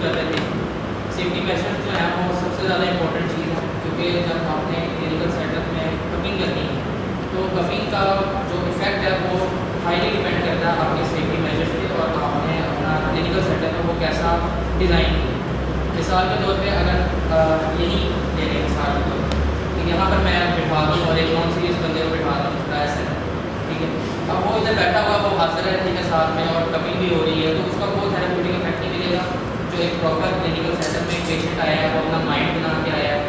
कर रहे थे, सेफ्टी मेजर्स जो है वो सबसे ज़्यादा इंपॉर्टेंट चीज़ है, क्योंकि जब आपने क्लिनिकल सेटअप में कपिंग करनी है तो कपिंग का जो इफ़ेक्ट है वो हाईली डिपेंड करता है आपके सेफ्टी मेजर्स पे और आपने अपना क्लिनिकल सेटअप है वो कैसा डिज़ाइन किया। मिसाल के तौर पे अगर यही ले लें मिसाल के तौर पर, तो यहाँ पर मैं बिठा दूँ और एक नॉन सीरियस बंदे को बिठा दूँ उसका ऐसा है, ठीक है। अब वो इधर बैठा हुआ वो हाजिर है, ठीक है, साथ में और कपिंग भी हो रही है, तो उसका वो थेरेप्यूटिक इफेक्ट नहीं मिलेगा। जो एक प्रॉपर क्लिनिकल सेटअप में एक पेशेंट आया है वो अपना माइंड बना के आया है,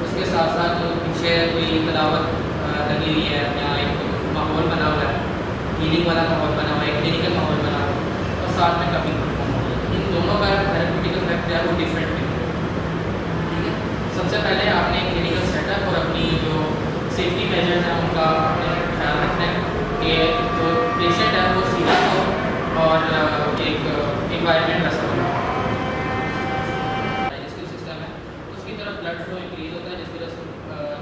उसके साथ साथ जो पीछे कोई तलावत लगी हुई है या एक माहौल बना हुआ है, हीलिंग वाला माहौल बना हुआ है, क्लिनिकल माहौल बना हुआ है, और साथ में कपिंग परफॉर्म हो रही है, इन दोनों का थेरेप्यूटिक इफेक्ट जो है वो डिफरेंट है, ठीक है। सबसे पहले आपने क्लिनिकल सेटअप और अपनी जो सेफ्टी मेजर्स हैं उनका आपने ख्याल रखना है कि जो पेशेंट है वो सीरियस हो और एक इन्वायरमेंट ऐसा हो। डाइजेस्टिव सिस्टम है उसकी तरफ ब्लड फ्लो इंक्रीज होता है, जिसकी वजह से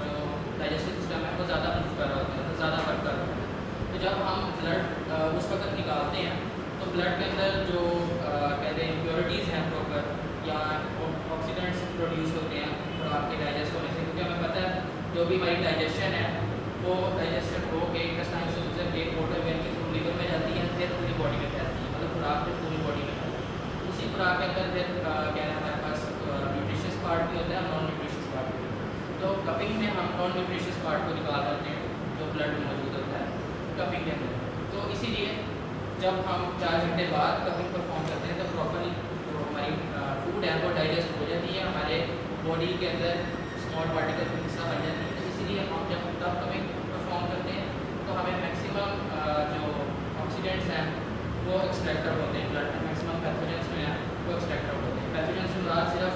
जो डाइजेस्टिव सिस्टम है वो ज़्यादा मूव कर रहा होता है, ज़्यादा वर्क कर रहा होता है। तो जब हम ब्लड उस वक्त निकालते हैं तो ब्लड के अंदर जो कहते हैं इम्प्योरिटीज़ हैं प्रॉपर या ऑक्सीडेंट्स प्रोड्यूस होते हैं और आपके डाइजेस्ट होने से, क्योंकि हमें पता है जो भी हमारी डाइजेशन है वो डाइजेशन हो के इंटेस्टाइन से गुजर के पोर्टल वेन के थ्रू लिवर में जाती है, फिर पूरी बॉडी में फैलती है, मतलब खुराक फिर पूरी बॉडी में फैलती है। उसी खुराक के अंदर फिर क्या है हमारे पास न्यूट्रिशियस पार्ट भी होता है और नॉन न्यूट्रिशियस पार्ट भी होता है। तो कपिंग में हम नॉन न्यूट्रिशियस पार्ट को निकाल देते हैं जो ब्लड में मौजूद होता है कपिंग के अंदर। तो इसीलिए जब हम 4 घंटे बाद कपिंग परफॉर्म करते हैं तो प्रॉपरली जो हमारी फूड है वो डाइजेस्ट हो जाती है, हमारे बॉडी के अंदर स्मॉल पार्टिकल्स का हिस्सा बन जाती है। तो इसीलिए हम जब तब कपिंग परफॉर्म करते हैं तो हमें मैक्सिमम जो ऑक्सीडेंट्स हैं वो एक्सट्रैक्ट आउट होते हैं ब्लड में, मैक्सिमम पैथोजेंस जो हैं वो एक्सट्रैक्ट आउट होते हैं। पैथोजेंस से मुराद सिर्फ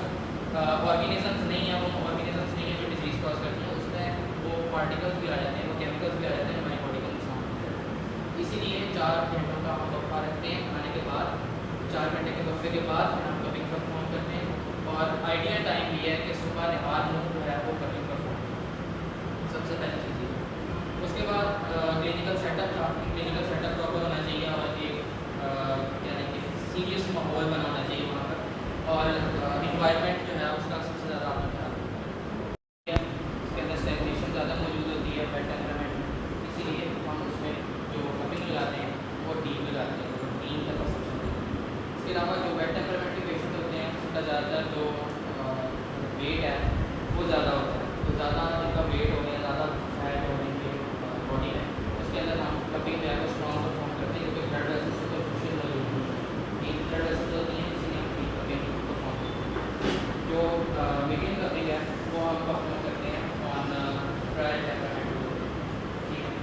ऑर्गेनिजम्स नहीं है, वो ऑर्गेनिजम्स नहीं है जो डिजीज़ कॉज करती हैं, उसमें वो पार्टिकल्स भी आ जाते हैं, वो केमिकल्स भी आ जाते हैं जो हमारी बॉडी को नुकसान करते हैं। इसीलिए 4 घंटों का हम वक्फा रखते हैं खाने के बाद, 4 घंटे के वक्फे के बाद फिर हम कपिंग परफॉर्म करते हैं। और आइडियल टाइम ये है कि सुबह नहार मुँह जो है वो कपिंग परफॉर्म सबसे पहली चीज़ है। उसके बाद क्लिनिकल सेटअप था, क्लिनिकल सेटअप प्रॉपर होना चाहिए और एक यानी कि सीरियस माहौल बना होना चाहिए वहाँ पर, और इन्वायरमेंट जो है उसका सबसे ज़्यादा आपको ख्याल रखना है। उसके अंदर स्टेगनेशन ज़्यादा मौजूद होती है बेड टेम्परामेंट, इसीलिए हम उसमें जो कपिंग लगाते हैं वो डीप लगाते हैं, वो डीप का परसेप्शन देते हैं। इसके अलावा जो बेड टेम्परामेंट के पेशेंट होते हैं उनका ज़्यादातर जो वेट है वो ज़्यादा होता है, तो ज़्यादा जिनका वेट हो गया, ज़्यादा फैट हो गई बॉडी में, उसके अंदर हम कपिंग जो है वो स्ट्रॉन्ग परफॉर्म करते हैं, क्योंकि ब्लड वेसल्स से कोई फंक्शन मौजूद नहीं है, डीप ब्लड वेसल्स होती हैं, इसलिए हम डीप कपिंग परफॉर्म करते हैं। जो मीडियम कपिंग है वो हम परफॉर्म करते हैं ऑन ड्राई टेम्परामेंट, ठीक है।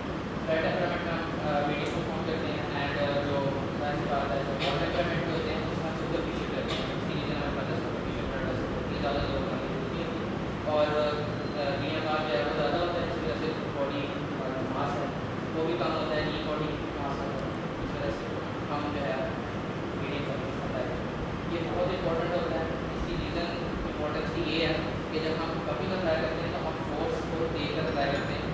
ड्राई टेम्परामेंट में हम मीडियम परफॉर्म करते हैं, एंड जो वैसी बात है जो हॉट टेम्परामेंट होते हैं उसमें हम सुपरफिशियल करते हैं, उसकी रीज़न हमें पता है सुपरफिशियल ब्लड वेसल होती है, ज़्यादा जरूरत नहीं होती है, और BMR जो है वो ज़्यादा होता है, इस वजह से बॉडी मास है वो भी कम होता है, नी बॉडी मास है, इस वजह से हम जो है मीडियम कपिंग होता है। ये बहुत इंपॉर्टेंट होता है। इसकी रीज़न इंपॉर्टेंस की ये है कि जब हम कपिंग अप्लाई करते हैं तो हम फोर्स को देकर अप्लाई करते हैं।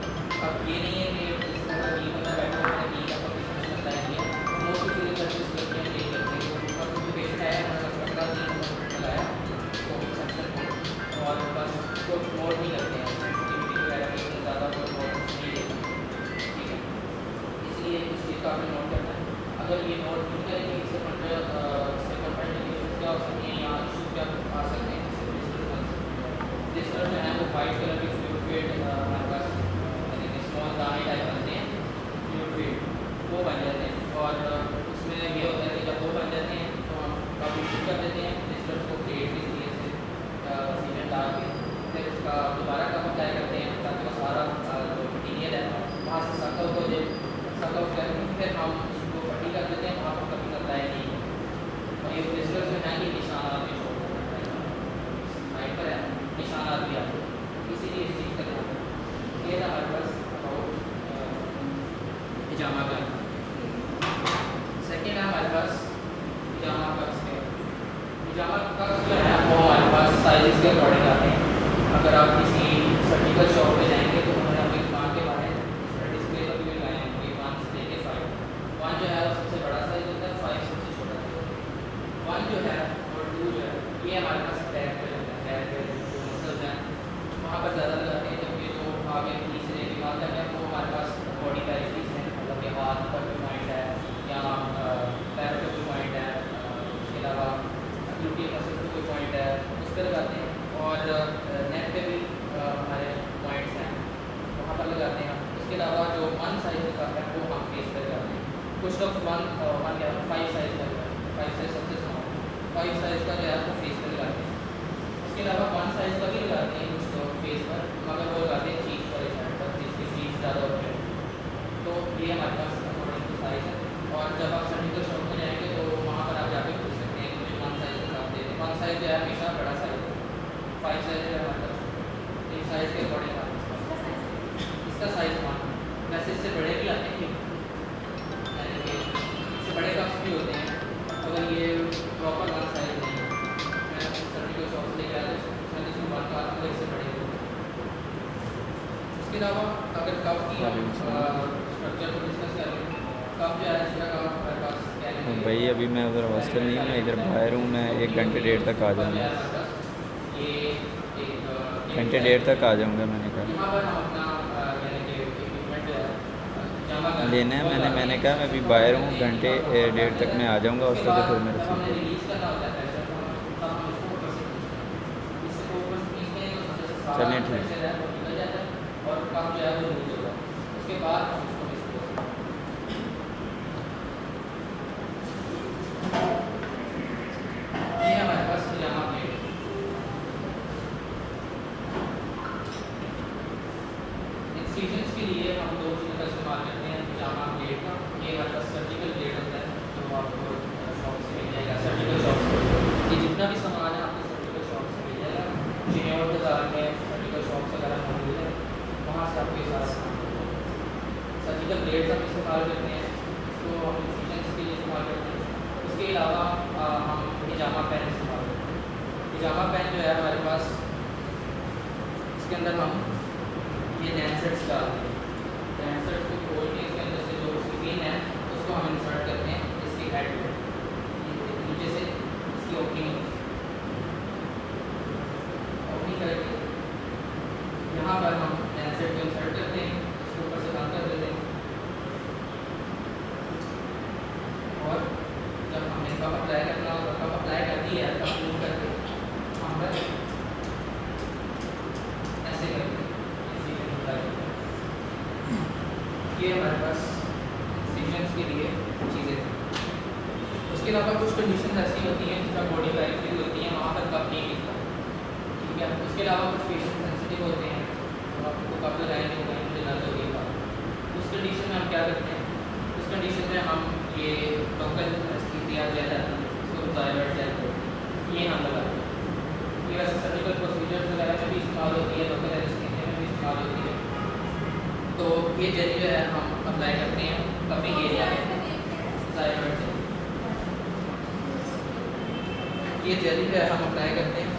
अब ये नहीं है कि इस तरह नी बंदा बैठा हुआ है, नी का पोजिशन अप्लाई किया, मोस्ट फिजियोथेरेपिस्ट करते हैं नहीं करते हैं, उनका कोई पेशेंट आया हमारे पास पकड़ा नी लगाया उसको सेक्शन और बस उसको मोड नहीं करते हैं, सेंसिटिविटी वगैरह की इतना ज़्यादा कोई इम्पोर्टेंस नहीं देते, ठीक है। इसलिए इस चीज़ का आपने नोट करना है। अगर ये नोट नहीं करेंगे इससे कंट्राइंडिकेशंस क्या हो सकती हैं या इशूज़ क्या आ सकते हैं, जिस तरह जो है वो वाइट कलर की फ्लूइड हमारे पास यानी कि स्मॉल दाने टाइप बनते हैं, फ्लूइड वो बन जाते हैं, और उसमें ये होता है कि जब वो बन जाते हैं तो हम काफ़ी यूज कर देते हैं डिस्टर्स को क्रिएट के लिए से सीमेंट डाल के, फिर उसका दोबारा कप अप्लाई करते हैं ताकि वो सारा जो मटीरियल है वहाँ से सकल हो जाए, सकल करके फिर हम उसको पट्टी कर देते हैं, वहाँ पर कभी अप्लाई नहीं है। और ये डिस्टर्स जो हैं ये निशानात भी शो करते हैं, साइड पर है निशानात भी आते हैं, इसीलिए इस चीज़ का ध्यान रखें। ये था हमारे पास अबाउट हिजामा का। सेकेंड है हमारे पास हिजामा कप्स है। हिजामा कप्स जो है वो हमारे पास साइज़ के अकॉर्डिंग आते हैं। अगर आप किसी सर्जिकल शॉप पे जाएंगे तो उन्होंने अपनी दुकान के बाहर इस तरह डिस्प्ले पर भी लगाए हैं कि 1 से लेके 5, 1 जो है वो सबसे बड़ा साइज़ होता है, 5 सबसे छोटा साइज़ होता है। 1 जो है और 2 जो है ये हमारे पास पैर पे लगता है, पैर पे जो मसल्स हैं वहाँ पर ज़्यादा लगाते हैं, जबकि जो आगे तीसरे दिमाग तक है वो हमारे पास बॉडी पैरालिसिस है, मतलब कि हाथ पर कोई पॉइंट है या पैरों पे कोई पॉइंट है, उसके अलावा ग्लूटियल मसल्स पे कोई पॉइंट है उस पर लगाते हैं, और नेक पे भी हमारे पॉइंट्स हैं वहाँ पर लगाते हैं। उसके अलावा जो वन साइज का है वो हम फेस पर लगाते हैं। कुछ लोग वन क्या 5 साइज का लगाते हैं, 5 साइज सबसे स्मॉल, 5 साइज का जो है वो फेस पर लगाते हैं। उसके अलावा 1 साइज का भी लगाते हैं कुछ लोग फेस पर, मगर वो लगाते हैं चीज पर पर जिसकी चीज ज़्यादा होती है। तो ये हमारे पास अकॉर्डिंग टू साइज है। और जब आप सर्जिकल शॉप में जाएंगे तो वहाँ पर आप जाके पूछ सकते हैं कि मुझे 1 साइज लगाते हैं। 1 साइज जो है हमेशा बड़ा साइज है, 5 साइज है हमारे पास, इस साइज के अकॉर्डिंग इसका साइज 1, वैसे इससे बड़े भी आते हैं, यानी कि इससे बड़े कप्स भी होते हैं, अगर ये प्रॉपर 1 साइज नहीं है। मैं सर्जिकल शॉप से लेकर आया उसमें जिसको बात कर रहा इससे बड़े होते हैं। उसके अलावा अगर कप की स्ट्रक्चर को डिस्कस करें, कप जो है इसका हमारे पास क्या है भाई अभी मैं उधर हॉस्टल नहीं हूँ, मैं इधर बाहर हूँ, मैं 1 घंटे 1.5 तक आ जाऊँगा, ये एक घंटे 1.5 तक आ जाऊँगा मैंने कहा। यहाँ पर हम अपना यानी कि इक्विपमेंट जो है जमा कर लेना है, मैंने कहा मैं अभी बाहर हूँ, घंटे 1.5 तक मैं आ जाऊँगा हॉस्टल से, फिर मैं जब हमने रिसीव रिलीज करना होता है प्रेशर को, तब हम इसको ऊपर से खींचते हैं। इससे को ऊपर से खींचते हैं तो जैसे सारा चलें, ठीक। प्रेशर है वो निकल जाता है और कप जो है वो लूज होगा। उसके बाद हम इसको डिस्पोज करते हैं। ये हमारे पास पिजामा प्लेट है। इंसिजन्स के लिए हम 2 चीज़ों का इस्तेमाल करते हैं, पिजामा प्लेट का, ये हमारे पास सर्जिकल प्लेट होता है जो आपको शॉप से मिल जाएगा, सर्जिकल शॉप से। ये जितना भी सामान है आपको सर्जिकल शॉप से मिल जाएगा, चिन्योर बाजार में सर्जिकल शॉप्स वगैरह मौजूद है, वहाँ से आपको ये सारा सामान मिलेगा। सर्जिकल प्लेट्स हम इस्तेमाल करते हैं, इसको हम इंसिजन्स के लिए इस्तेमाल करते हैं। उसके अलावा हम पिजामा पेन इस्तेमाल करते हैं। पिजामा पेन जो है हमारे पास, इसके अंदर हम ये लैंसेट्स डालते हैं, लैंसेट्स को खोल के इसके अंदर से जो उसकी पिन है उसको हम इंसर्ट करते हैं इसकी हेड में, नीचे से इसकी ओपनिंग करके यहाँ पर हम लैंसेट को इंसर्ट करते हैं, इसके ऊपर से बंद कर देते हैं, और जब हमने कप अप्लाई करना होगा, कप अप्लाई कर दिया है, कप मूव करके हम पर ऐसे करते हैं। ये हमारे पास इंसिजन्स के लिए चीज़ें थी। उसके अलावा कुछ कंडीशन ऐसी होती हैं जिसका बॉडी पैरालिसिस होती है, वहाँ पर कप नहीं मिलता, ठीक है। उसके अलावा कुछ पेशेंट सेंसिटिव होते हैं तो आपको कप लगाएंगे तो कहीं मुझे दर्द होगी। उस कंडीशन में हम क्या करते हैं, उस कंडीशन में हम ये लोकल एनेस्थीसिया जेल है उसको थायराइड जेल ये हम लगाते हैं। ये वैसे सर्जिकल प्रोसीजर्स वगैरह में भी इस्तेमाल होती है, लोकल एनेस्थीसिया में भी इस्तेमाल होती है। तो ये जेल जो है हम अप्लाई करते हैं कपिंग एरिया में, थायराइड जेल, ये जेल जो है हम अप्लाई करते हैं।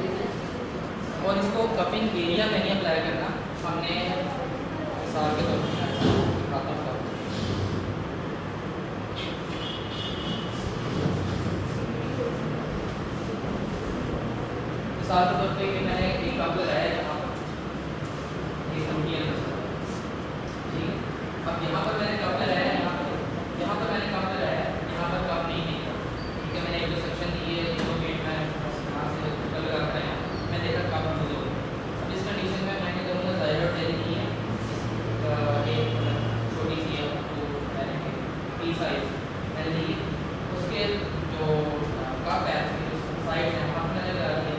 और इसको कपिंग एरिया में नहीं अप्लाई करना, हमने मिसाल के तौर पर मिसाल के तौर पर कि मैंने एक कप लगाया है यहाँ पर, एक इंडियन ठीक है। अब यहाँ पर मैंने कप लगाया है, यहाँ पर मैंने कप लगाया है, यहाँ पर कप नहीं निकला, ठीक है। मैंने एक दो सेक्शन दिए, एक दो गेट में यहाँ से कप लगा रखा है, मैं देखा कप लूज हो गया। अब इस कंडीशन में मैं क्या करूँगा, थायराइड जेल की है एक छोटी सी है पी साइज मैंने ली, उसके जो कप है साइड है वहाँ पर लगा रही है,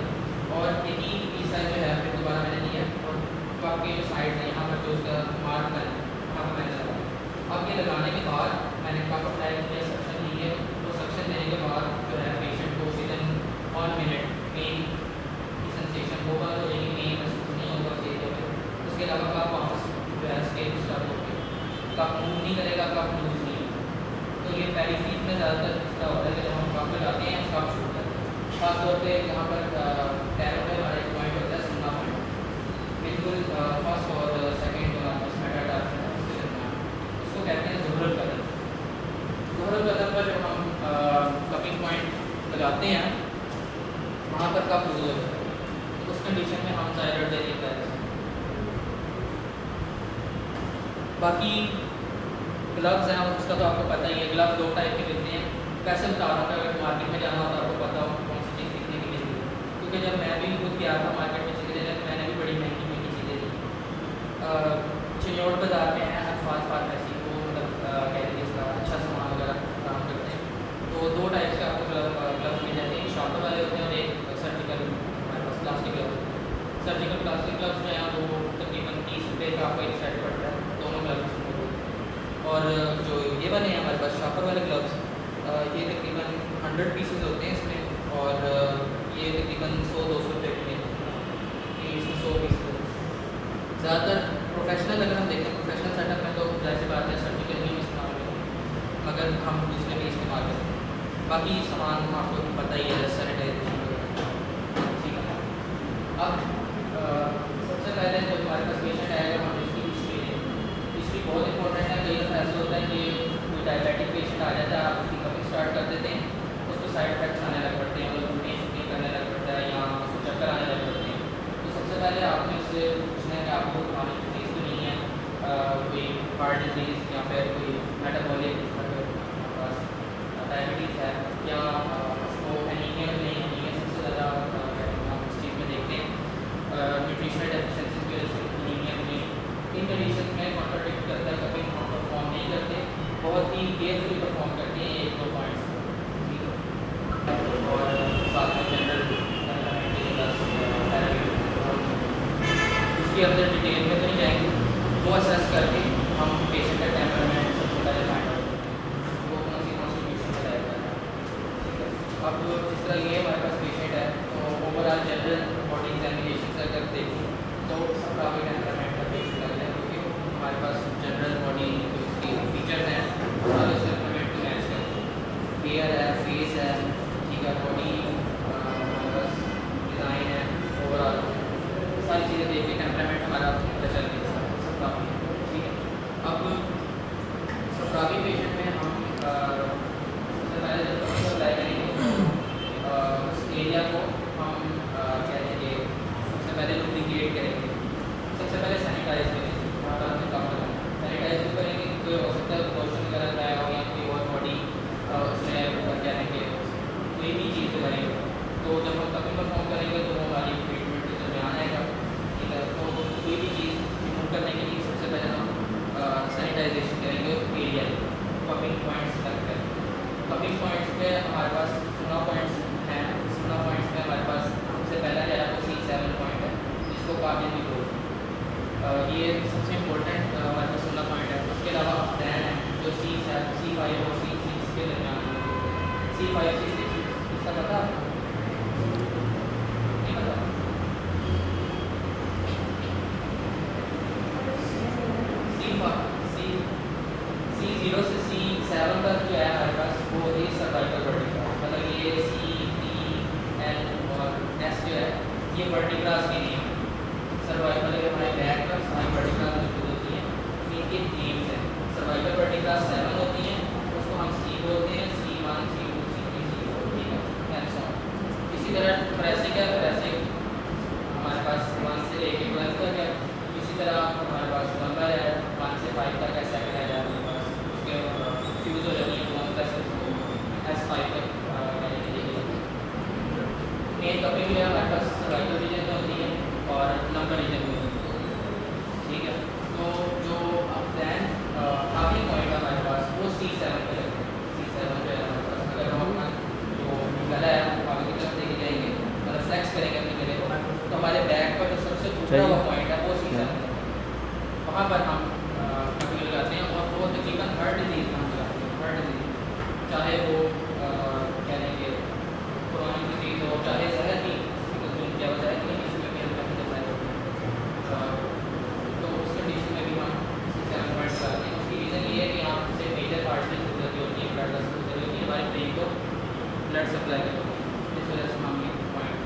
और एक ही पी साइज जो है फिर दोबारा मैंने लिया, और कप के जो साइड है यहाँ पर जो उसका मार्क है वहाँ पर मैंने लगाया। अब ये लगाने के बाद मैंने कप अप्लाई किया, सक्शन लिए, तो सक्शन लेने के बाद जो है पेशेंट को विद इन 1 मिनट पेन की सेंसेशन वो बंद हो जाएगी, पेन महसूस नहीं होगा चेहरे पर। उसके अलावा कप वापस जो है स्टेप स्टार्ट हो गया, कप मूव नहीं करेगा, कप लूज नहीं होगा। तो ये पैरालिसिस में ज़्यादातर इसका होता है कि जब हम कप लगाते हैं कप छूट जाता है, खासतौर पर यहाँ पर पैरों में हमारा एक पॉइंट होता है सुनना पॉइंट, बिल्कुल फर्स्ट और सेकेंड मेटाटार्सल है उसके दरमियान, उसको कहते हैं ज़ोहरल कदम। ज़ोहरल कदम पर जब हम कपिंग पॉइंट लगाते हैं वहाँ पर कप लूज हो जाता है। उस कंडीशन में हम ज़ायरड दे देता है। बाकी ग्लव्स हैं उसका तो आपको पता ही है, ग्लव्स 2 टाइप के मिलते हैं। वैसे बता रहा हूँ कि अगर मार्केट में जाना हो तो आपको पता हो कौन सी चीज़ कितने की मिलती है, क्योंकि जब मैं भी खुद गया था मार्केट में चीज़ें लेने तो मैंने भी बड़ी महंगी महंगी चीज़ें ली। चिन्नौर बाज़ार में है अल्फाज फार्मेसी, वो मतलब कह लीजिए इसका अच्छा सामान वगैरह काम करते हैं। तो 2 टाइप के आपको ग्लव्स मिल जाते हैं, शॉपर वाले होते हैं और एक सर्जिकल हमारे पास प्लास्टिक ग्लव्स होते हैं। सर्जिकल प्लास्टिक ग्लव्स जो हैं वो तकरीबन 30 रुपये का आपको एक सेट पड़ता है, दोनों ग्लव्स। और जो ये वाले हैं हमारे पास शॉपर वाले ग्लव्स, ये तकरीबन 100 पीसेस होते हैं इसमें, और ये तकरीबन 100-200 रुपये के मिलते हैं। इसमें 100 पीसेस होते हैं। ज़्यादातर प्रोफेशनल अगर हम देखें प्रोफेशनल सेटअप में तो जाहिर बात है सर्जिकल ही इस्तेमाल करें, मगर हम दूसरे भी इस्तेमाल करते हैं। बाकी सामान आपको पता ही है, सैनिटाइजेशन वगैरह, ठीक है। अब सबसे पहले जब हमारे पास पेशेंट आएगा हम इसकी हिस्ट्री लें। हिस्ट्री बहुत इंपॉर्टेंट है। कई दफ़ा ऐसा होता है कि कोई डायबिटिक पेशेंट आ जाता है, आप उसकी कपिंग स्टार्ट कर देते हैं, उसको साइड इफेक्ट्स आने लग पड़ते हैं, मतलब उल्टी शुल्टी करने लग पड़ता है या उसको चक्कर आने लग पड़ते हैं। तो सबसे पहले आपने उससे पूछना है कि आपको खाने की चीज़ तो नहीं है, कोई हार्ट डिजीज़ या फिर कोई मेटाबॉलिक डायबिटीज़ है, या उसको एनीमिया तो नहीं है। सबसे ज़्यादा हम इस चीज़ में देखते हैं न्यूट्रिशनल डेफिशिएंसीज की वजह से एनीमिया में। इन कंडीशन में कॉन्ट्राडिक्ट करता है, कभी हम परफॉर्म नहीं करते, बहुत ही केयरफुली परफॉर्म करते हैं 1-2 पॉइंट्स, ठीक है। और साथ में जनरल उसके अंदर डिटेल में तो नहीं जाएंगे, वो असेस करके हम पेशेंट का टेम्परामेंट सबसे पहले फाइंड आउट करते हैं, वो कौन सी कॉन्स्टिट्यूशन का रहता है, ठीक है। अब जिस तरह ये हमारे पास पेशेंट है तो ओवरऑल जनरल बॉडी एग्जामिनेशन से अगर देखें तो सफरावी टेम्परामेंट का पेशेंट लग रहा है, क्योंकि हमारे पास जनरल बॉडी जो उसकी फीचर्स हैं सारे उस टेम्परामेंट को मैच करते हैं। हेयर है, फेस है, ठीक है, बॉडी हमारे पास डिज़ाइन है, ओवरऑल सारी चीज़ें देख के टेम्परामेंट हमारा पता चल गया सफरावी, ठीक है। अब सफरावी पेशेंट में हम सबसे पहले जब कपिंग अप्लाई करेंगे तो उस एरिया को हम क्या कहेंगे, सबसे पहले लुब्रिकेट करेंगे, सबसे पहले सैनिटाइज करेंगे, वहाँ पर हमें कम करना सैनिटाइज भी करेंगे, कोई हो सकता है लोशन वगैरह लगाया हो या कोई और बॉडी उसमें क्या कहेंगे कोई भी चीज़ लगाएंगे। तो जब हम कपिंग परफॉर्म करेंगे तो वो हमारी ट्रीटमेंट के दरमियान आएगा, ठीक है। तो कोई भी चीज़ रिमूव करने के लिए सबसे पहले हम सैनिटाइजेशन करेंगे एरिया कपिंग पॉइंट्स तक है। कपिंग पॉइंट्स पे हमारे पास 16 पॉइंट्स हैं। 16 पॉइंट्स में हमारे पास सबसे पहला जो है वो C7 पॉइंट है, जिसको काबिल भी बोलते हैं। ये सबसे इम्पोर्टेंट हमारे पास 16 पॉइंट है। उसके अलावा प्लान है जो C5 और C6 के दरमियान C5 C6 इसका पता नहीं पता। C0 से C7 तक जो है हमारे पास वो होती है सर्वाइकल वर्टिब्रा, मतलब ये C, D, L और S जो है ये वर्टिब्रास के नेम है। सर्वाइकल के हमारे बैक पर सारी वर्टिब्रास जो होती हैं इनके नेम्स हैं। सर्वाइकल वर्टिब्रास 7 होती हैं, उसको हम C बोलते हैं, C1, C2, C3, C4, ठीक है, एंड सो ऑन। इसी तरह थोरेसिक है, थोरेसिक हमारे पास 1 से लेके 12 तक है। इसी तरह हमारे पास नंबर है 1 से 5 तक है, सेकंड है हमारे पास, उसके फ्यूज़ हो जाती है 1 प्लस S5 तक मेन कपिंग जो है हमारे पास सर्वाइकल रीजन में होती है और नंबर रीजन में होती है, ठीक है। तो जो अब दैन आगे पॉइंट है हमारे पास वो C7 पे है। C7 जो है हमारे पास अगर हम अपना जो गला है वो आगे की तरफ लेके जाएंगे, मतलब फ्लेक्स करेंगे अपने गले को, तो हमारे बैक पर जो सबसे ऊपरा हुआ पॉइंट है वो C7 है, वहाँ पर हम कपिंग लगाते हैं। और वो तकरीबन हर डिजीज़ में हम लगाते हैं, हर डिजीज़, चाहे वो क्या कहेंगे पुरानी डिजीज़ हो, चाहे जहर की क्या वजह है कि इसमें भी हम कपिंग अप्लाई करते हैं। तो उस कंडीशन में भी हम C7 पॉइंट लगाते हैं। उसकी रीज़न ये है कि आपसे मेजर पार्ट की जरूरत होती है, ब्लड की जरूरत होती है, हमारे ब्रेन को ब्लड सप्लाई करती है, इस वजह से हम ये पॉइंट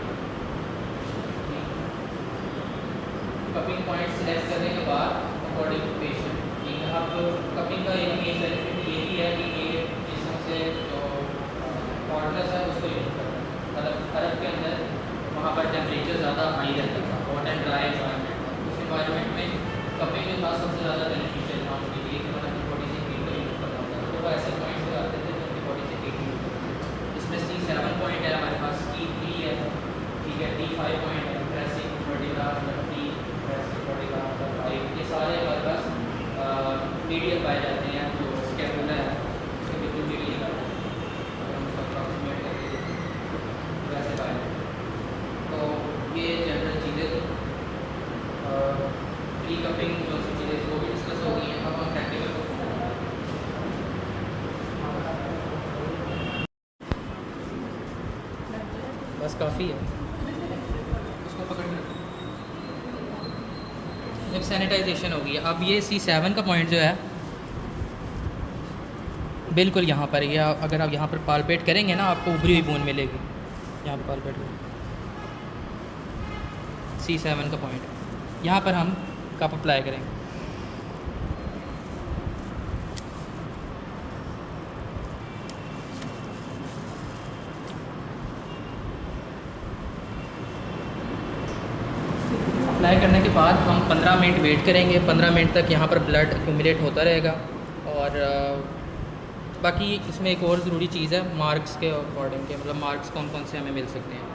कपिंग पॉइंट सेलेक्ट करने के बाद अकॉर्डिंग टू पेशेंट, ठीक है। अब कपिंग का एक मेन बेनिफिट ये भी है कि ये जिसम से जो कॉर्डनेस है उसको रिमूव करता है, मतलब हरक के अंदर वहाँ पर टेम्परेचर ज़्यादा हाई रहता था, हॉट एंड ड्राई एनवायरनमेंट था। उस इन्वायरमेंट में कपिंग जो था सबसे ज़्यादा बेनिफिशियल था उनके लिए, कि मतलब बॉडी से हीट को यूज़ करना होता था। तो वो ऐसे पॉइंट्स पे आते थे जो उनकी बॉडी से हीट यूज़ करते थे। इसमें C7 पॉइंट है हमारे पास, E3 है, ठीक है, D5 पॉइंट है, thoracic vertebra, T thoracic vertebra, 5, ये सारे हमारे पास मीडियल पाए जाते हैं। जो स्कैपुला है उसके बिल्कुल मीडियल पाए जाते हैं, अगर हम उसका अप्रॉक्सीमेट करके वैसे पाए जाते हैं। तो ये जनरल चीज़ें थी। प्री कपिंग जो सी चीज़ें वो भी डिस्कस हो गई हैं। अब हम प्रैक्टिकल को बस काफ़ी है, उसको पकड़ना। जब सैनिटाइजेशन होगी, अब ये C7 का पॉइंट जो है बिल्कुल यहाँ पर, ये अगर आप यहाँ पर पालपेट करेंगे ना, आपको उभरी हुई बूंद मिलेगी। यहाँ पर पालपेट करें, C7 का पॉइंट, यहाँ पर हम कप अप्लाई करेंगे। अप्लाई करने के बाद हम 15 मिनट वेट करेंगे। 15 मिनट तक यहाँ पर ब्लड एक्यूमुलेट होता रहेगा। और बाकी इसमें एक और ज़रूरी चीज़ है, मार्क्स के अकॉर्डिंग के, मतलब मार्क्स कौन कौन से हमें मिल सकते हैं।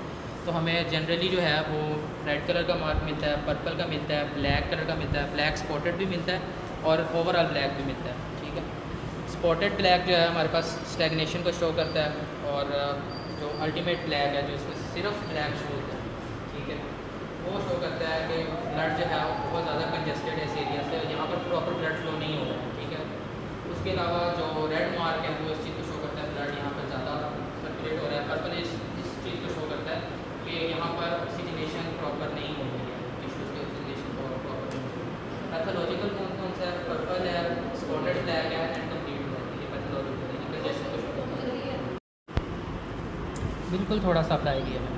तो हमें जनरली जो है वो रेड कलर का मार्क मिलता है, पर्पल का मिलता है, ब्लैक कलर का मिलता है, ब्लैक स्पॉटेड भी मिलता है और ओवरऑल ब्लैक भी मिलता है, ठीक है। स्पॉटेड ब्लैक जो है हमारे पास स्टैग्नेशन को शो करता है, और जो अल्टीमेट ब्लैक है जो इसमें सिर्फ ब्लैक शो होता है, ठीक है, वो शो करता है कि ब्लड जो है वो बहुत ज़्यादा कंजेस्टेड है इस एरिया से, यहाँ पर प्रॉपर ब्लड फ्लो नहीं हो रहा है, ठीक है। उसके अलावा जो रेड मार्क है वो इस चीज़ को शो करता है ब्लड यहाँ पर ज़्यादा सर्कुलेट हो रहा है। पर्पल इस चीज़ को शो करता है कि यहाँ पर ऑक्सीजनेशन प्रॉपर नहीं हो रही है, टिश्यूज़ की ऑक्सीजनेशन प्रॉपर नहीं हो रही है। पैथोलॉजिकल कौन सा है? पर्पल है, स्पॉटेड ब्लैक है एंड कंप्लीट ब्लैक, ये पैथोलॉजिकल है, कंजेशन को शो करता है। बिल्कुल थोड़ा सा अप्लाई किया मैंने।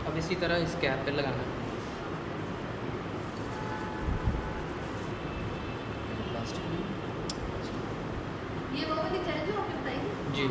अब इसी तरह इस कैप पे लगाना है। ये वो वाली चाय जो आपने बताई थी? जी,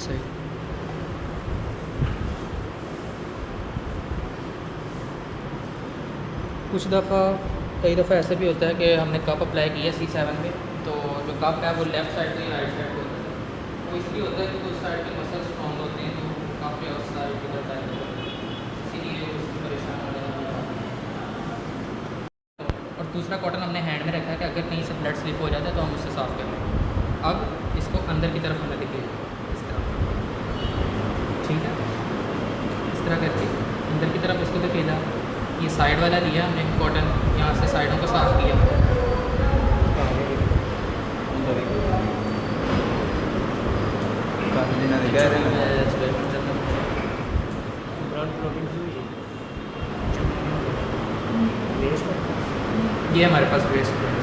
सही। कुछ दफ़ा, कई दफ़ा ऐसा भी होता है कि हमने कप अप्लाई किया C7 में, तो जो कप है वो लेफ़्ट साइड से राइट साइड को होता है। वो इसलिए होता है कि उस साइड के मसल स्ट्रॉन्ग होते हैं, तो कप या उस साइड की तरफ है, इसीलिए उसकी परेशान होने वाला है। और दूसरा कॉटन हमने हैंड में रखा है कि अगर कहीं से ब्लड स्लिप हो जाता है तो हम उससे साफ़ कर लें। अब इसको अंदर की तरफ हमें दिखेगा इस तरह, ठीक है, इस तरह करके अंदर की तरफ इसको दिखेगा। ये साइड वाला लिया हमने कॉटन, यहाँ से साइडों को साफ़ किया। ये हमारे पास वेस्ट है।